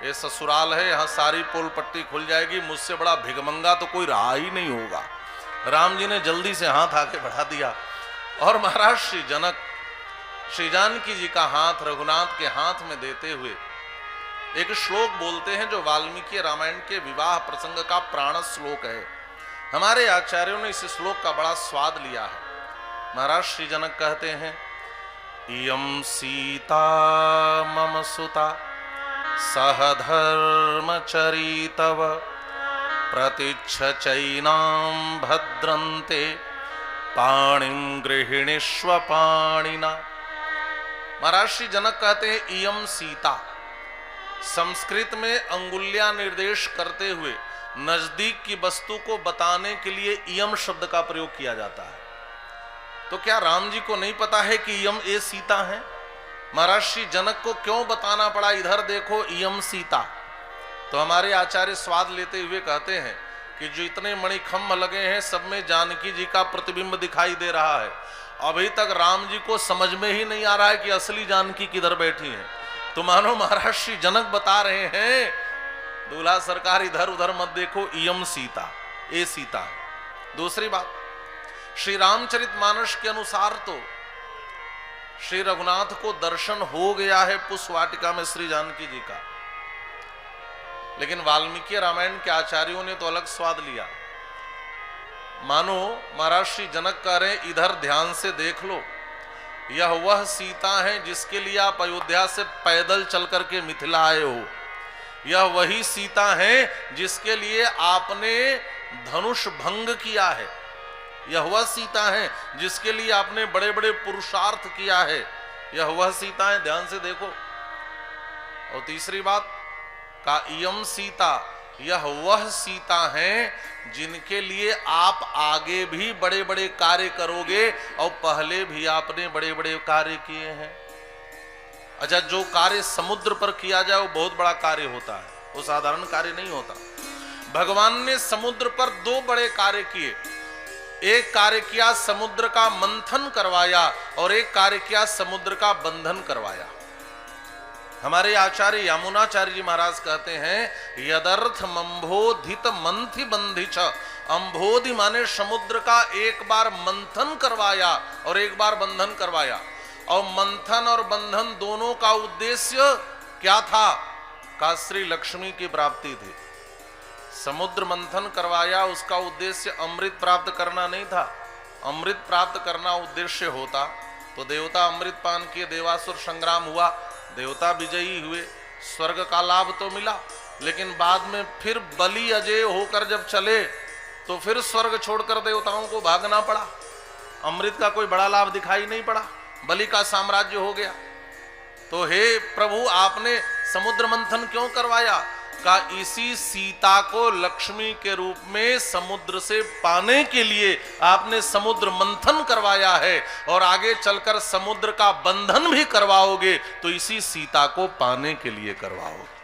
ये ससुराल है, यहाँ सारी पोल पट्टी खुल जाएगी, मुझसे बड़ा भिगमंगा तो कोई रहा ही नहीं होगा। राम जी ने जल्दी से हाथ आगे बढ़ा दिया और महाराज श्री जनक श्री जानकी जी का हाथ रघुनाथ के हाथ में देते हुए एक श्लोक बोलते हैं जो वाल्मीकि रामायण के विवाह प्रसंग का प्राण श्लोक है। हमारे आचार्यों ने इस श्लोक का बड़ा स्वाद लिया है। महाराज श्री जनक कहते हैं, इयं सीता मम सुता सहधर्मचरी तव प्रतीच्छ चैनां भद्रन्ते पाणिं गृहिणीष्व पाणिना। महाराज श्री जनक कहते हैं इयं सीता, संस्कृत में अंगुल्या निर्देश करते हुए नजदीक की वस्तु को बताने के लिए इयम शब्द का प्रयोग किया जाता है। तो क्या राम जी को नहीं पता है कि इयम ये सीता है? महाराज श्री जनक को क्यों बताना पड़ा इधर देखो इयम सीता? तो हमारे आचार्य स्वाद लेते हुए कहते हैं कि जो इतने मणिखम्भ लगे हैं सब में जानकी जी का प्रतिबिंब दिखाई दे रहा है। अभी तक राम जी को समझ में ही नहीं आ रहा है कि असली जानकी किधर बैठी है। तो मानो महाराज श्री जनक बता रहे हैं, दूल्हा सरकार इधर उधर मत देखो, इयम सीता, ये सीता है। दूसरी बात, श्री रामचरितमानस के अनुसार तो श्री रघुनाथ को दर्शन हो गया है पुष्प वाटिका में श्री जानकी जी का, लेकिन वाल्मीकि रामायण के आचार्यों ने तो अलग स्वाद लिया। मानो महाराज श्री जनक कह रहे हैं इधर ध्यान से देख लो, यह वह सीता है जिसके लिए आप अयोध्या से पैदल चल करके मिथिला आए हो। यह वही सीता है जिसके लिए आपने धनुष भंग किया है। यह वह सीता है जिसके लिए आपने बड़े बड़े पुरुषार्थ किया है। यह वह सीता है, ध्यान से देखो। और तीसरी बात का इयम सीता, यह वह सीता है जिनके लिए आप आगे भी बड़े बड़े कार्य करोगे और पहले भी आपने बड़े बड़े कार्य किए हैं। अच्छा, जो कार्य समुद्र पर किया जाए वो बहुत बड़ा कार्य होता है, वो साधारण कार्य नहीं होता। भगवान ने समुद्र पर दो बड़े कार्य किए। एक कार्य किया समुद्र का मंथन करवाया और एक कार्य किया समुद्र का बंधन करवाया। हमारे आचार्य यमुनाचार्य जी महाराज कहते हैं, यदर्थ मंभोधित मंथि बंधिच। अंभोधि माने समुद्र का एक बार मंथन करवाया और एक बार बंधन करवाया। और मंथन और बंधन दोनों का उद्देश्य क्या था? का श्री लक्ष्मी की प्राप्ति थी। समुद्र मंथन करवाया, उसका उद्देश्य अमृत प्राप्त करना नहीं था। अमृत प्राप्त करना उद्देश्य होता तो देवता अमृत पान किए, देवासुर संग्राम हुआ, देवता विजयी हुए, स्वर्ग का लाभ तो मिला। लेकिन बाद में फिर बलि अजय होकर जब चले तो फिर स्वर्ग छोड़कर देवताओं को भागना पड़ा। अमृत का कोई बड़ा लाभ दिखाई नहीं पड़ा, बलि का साम्राज्य हो गया। तो हे प्रभु, आपने समुद्र मंथन क्यों करवाया? का इसी सीता को लक्ष्मी के रूप में समुद्र से पाने के लिए आपने समुद्र मंथन करवाया है और आगे चलकर समुद्र का बंधन भी करवाओगे तो इसी सीता को पाने के लिए करवाओगे।